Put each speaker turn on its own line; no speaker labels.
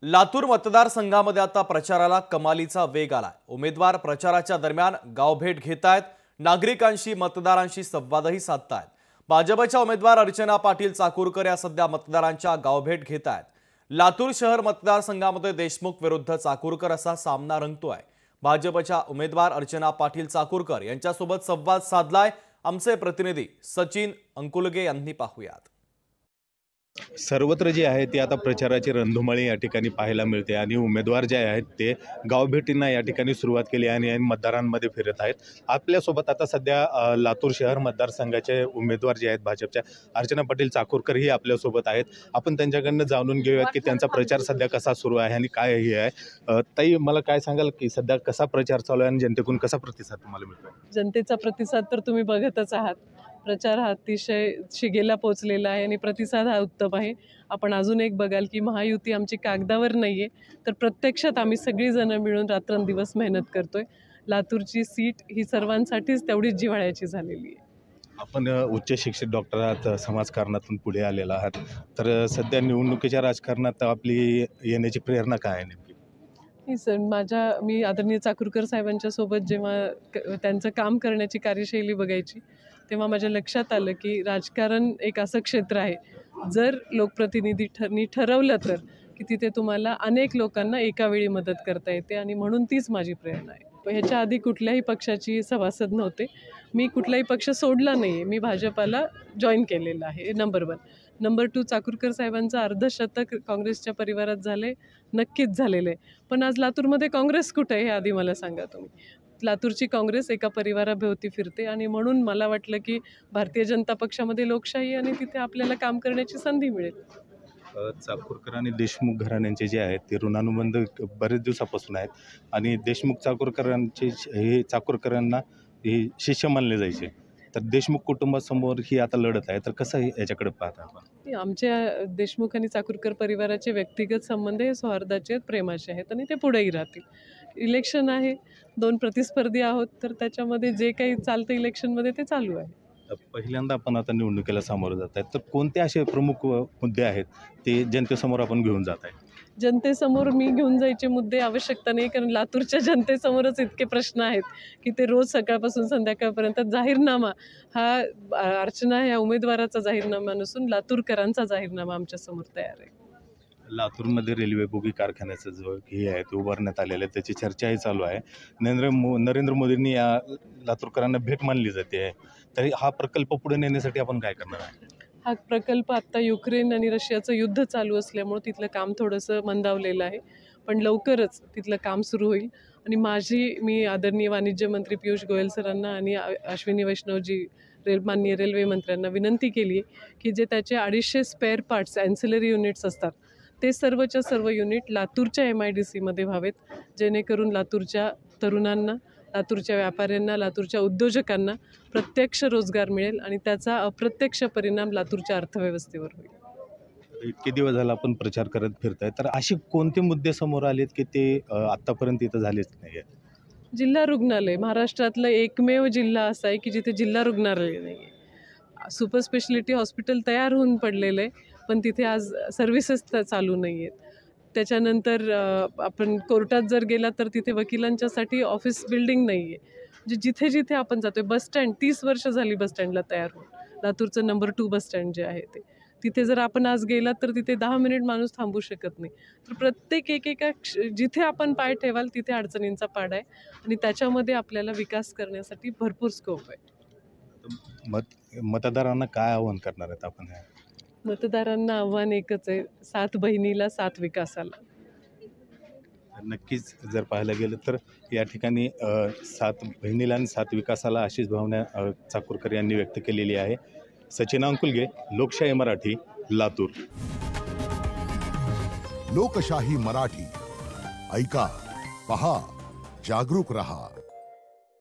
लातूर मतदारसंघामध्ये आता प्रचाराला कमालीचा वेग आलाय। उमेदवार प्रचाराच्या दरम्यान गावभेट घेतायत, नागरिकांशी मतदारांशी संवादही साधतायत। भाजपच्या उमेदवार अर्चना पाटील चाकूरकर या सध्या मतदारांच्या गावभेट घेतायत। लातूर शहर मतदारसंघामध्ये देशमुख विरुद्ध चाकूरकर असा सामना रंगतोय। भाजपच्या उमेदवार अर्चना पाटील चाकूरकर यांच्यासोबत संवाद साधलाय आमचे प्रतिनिधी सचिन अंकुलगे यांनी। पाहूयात।
सर्वत्र जे आहे ते आता प्रचाराची रणधुमाळी या ठिकाणी पाहायला मिळते आणि उमेदवार जे आहेत ते गावभेटींना या ठिकाणी सुरुवात केली आणि मतदारांमध्ये फिरत आहेत। आपल्यासोबत आता सध्या लातूर शहर मतदारसंघाचे उमेदवार जे आहेत भाजपच्या अर्चना पाटील चाकूरकर ही आपल्यासोबत आहेत। आपण त्यांच्याकडनं जाणून घेऊयात की त्यांचा प्रचार सध्या कसा सुरू आहे आणि काय हे आहे। ताई, मला काय सांगाल की सध्या कसा प्रचार चालू आहे आणि जनतेकडून कसा प्रतिसाद तुम्हाला मिळतो?
जनतेचा प्रतिसाद तर तुम्ही बघतच आहात। प्रचार हा अतिशय शिगेला पोहोचलेला आहे आणि प्रतिसाद हा उत्तम आहे। आपण अजून एक बघाल की महायुती आमची कागदावर नाहीये, तर प्रत्यक्षात आम्ही सगळी जण मिळून रात्रंदिवस मेहनत करतोय। लातूरची सीट ही सर्वांसाठीच तेवढीच जिव्हाळ्याची झालेली आहे।
आपण उच्च शिक्षित डॉक्टर आहात, समाजकारणातून पुढे आलेला आहात, तर सध्या निवडणुकीच्या राजकारणात आपली येण्याची प्रेरणा काय आहे नेमकी?
सर, मी आदरणीय चाकूरकर साहेबांच्या सोबत जेव्हा त्यांचं काम करण्याची कार्यशैली बघायची तेव्हा माझ्या लक्षात आलं की राजकारण एक असं क्षेत्र आहे, जर लोकप्रतिनिधी ठरवलं तर की तिथे तुम्हाला अनेक लोकांना एका वेळी मदत करता येते आणि म्हणून तीच माझी प्रेरणा आहे। ह्याच्या आधी कुठल्याही पक्षाची सभासद नव्हते, मी कुठलाही पक्ष सोडला नाही आहे, मी भाजपाला जॉईन केलेलं आहे। नंबर 1। नंबर 2, चाकूरकर साहेबांचं अर्धशतक काँग्रेसच्या परिवारात झाले, नक्कीच झालेलं आहे। पण आज लातूरमध्ये काँग्रेस कुठे आहे हे आधी मला सांगा तुम्ही। लातूरची काँग्रेस एका परिवाराभोवती फिरते आणि म्हणून मला वाटलं की भारतीय जनता पक्षामध्ये लोकशाही आणि तिथे आपल्याला काम करण्याची संधी मिळेल।
चाकूरकर आणि देशमुख घराण्यांचे जे आहेत ते ऋणानुबंध बरेच दिवसापासून आहेत आणि देशमुख चाकूरकरांना हे शिष्य मानले जायचे, तर देशमुख कुटुंबासमोर ही आता लढत आहे, तर कसं याच्याकडे पाहता आपण?
आमच्या देशमुख आणि चाकूरकर परिवाराचे व्यक्तिगत संबंध हे सौहार्दाचे प्रेमाचे आहेत आणि ते पुढेही राहतील। इलेक्शन आहे, 2 प्रतिस्पर्धी आहोत, तर त्याच्यामध्ये जे काही चालतं इलेक्शनमध्ये ते चालू आहे।
पहिल्यांदा आपण आता निवडणुकीला सामोरं जात आहे, तर कोणते असे प्रमुख मुद्दे आहेत ते जनतेसमोर आपण घेऊन जात आहे?
जनतेसमोर मी घेऊन जायचे मुद्दे आवश्यकता नाही, कारण लातूरच्या जनतेसमोरच इतके प्रश्न आहेत की ते रोज सकाळपासून संध्याकाळपर्यंत जाहीरनामा हा अर्चना या उमेदवाराचा जाहीरनामा नसून लातूरकरांचा जाहीरनामा आमच्यासमोर तयार आहे।
लातूरमध्ये रेल्वे बोगी कारखान्याचं जो हे आहे ते उभारण्यात आलेलं आहे, त्याची चर्चाही चालू आहे। नरेंद्र मोदींनी या लातूरकरांना भेट मानली जाते आहे, तरी हा प्रकल्प पुढे नेण्यासाठी आपण काय करणार आहे?
हा प्रकल्प आत्ता युक्रेन आणि रशियाचं युद्ध चालू असल्यामुळे तिथलं काम थोडंसं मंदावलेलं आहे, पण लवकरच तिथलं काम सुरू होईल। आणि मी आदरणीय वाणिज्य मंत्री पियुष गोयल सरांना आणि अश्विनी वैष्णवजी माननीय रेल्वे मंत्र्यांना विनंती केली आहे की जे त्याचे 250 स्पेअर पार्ट्स ॲन्सिलरी युनिट्स असतात ते सर्वच्या सर्व युनिट लातूरच्या MIDCमध्ये व्हावेत, जेणेकरून लातूरच्या तरुणांना, लातूरच्या व्यापाऱ्यांना, लातूरच्या उद्योजकांना प्रत्यक्ष रोजगार मिळेल आणि त्याचा अप्रत्यक्ष परिणाम लातूरच्या अर्थव्यवस्थेवर होईल।
इतके दिवस झाला आपण प्रचार करत फिरताय, तर असे कोणते मुद्दे समोर आलेत की ते आत्तापर्यंत इथं झालेच नाही आहेत?
जिल्हा रुग्णालय महाराष्ट्रातलं एकमेव जिल्हा असा आहे की जिथे जिल्हा रुग्णालय नाही आहे। सुपर स्पेशालिटी हॉस्पिटल तयार होऊन पडलेलं आहे, पण तिथे आज सर्व्हिसेस चालू नाही आहेत। त्याच्यानंतर आपण कोर्टात जर गेला तर तिथे वकिलांच्यासाठी ऑफिस बिल्डिंग नाही आहे। म्हणजे जिथे जिथे आपण जातोय, बसस्टँड 30 वर्ष झाली बसस्टँडला तयार होऊन, लातूरचं नंबर 2 बसस्टँड जे आहे तिथे जर आपण आज गेलात तर तिथे 10 मिनिट माणूस थांबू शकत नाही। तर प्रत्येक एकेका जिथे आपण पाय ठेवाल तिथे अडचणींचा पाडा आहे आणि त्याच्यामध्ये आपल्याला विकास करण्यासाठी भरपूर स्कोप आहे।
मतदारांना काय आव्हान करणार आहेत आपण?
मतदारांना आव्हान एकच आहे, 7 बहिणीला 7 विकासाला।
नक्कीच जर पाहायला गेलं तर या ठिकाणी 7 बहिणीला आणि 7 विकासाला अशीच भावना चाकूरकर यांनी व्यक्त केलेली आहे। सचिन अंकुलगे, लोकशाही मराठी, लातूर।
लोकशाही मराठी, ऐका, पहा, जागरूक रहा।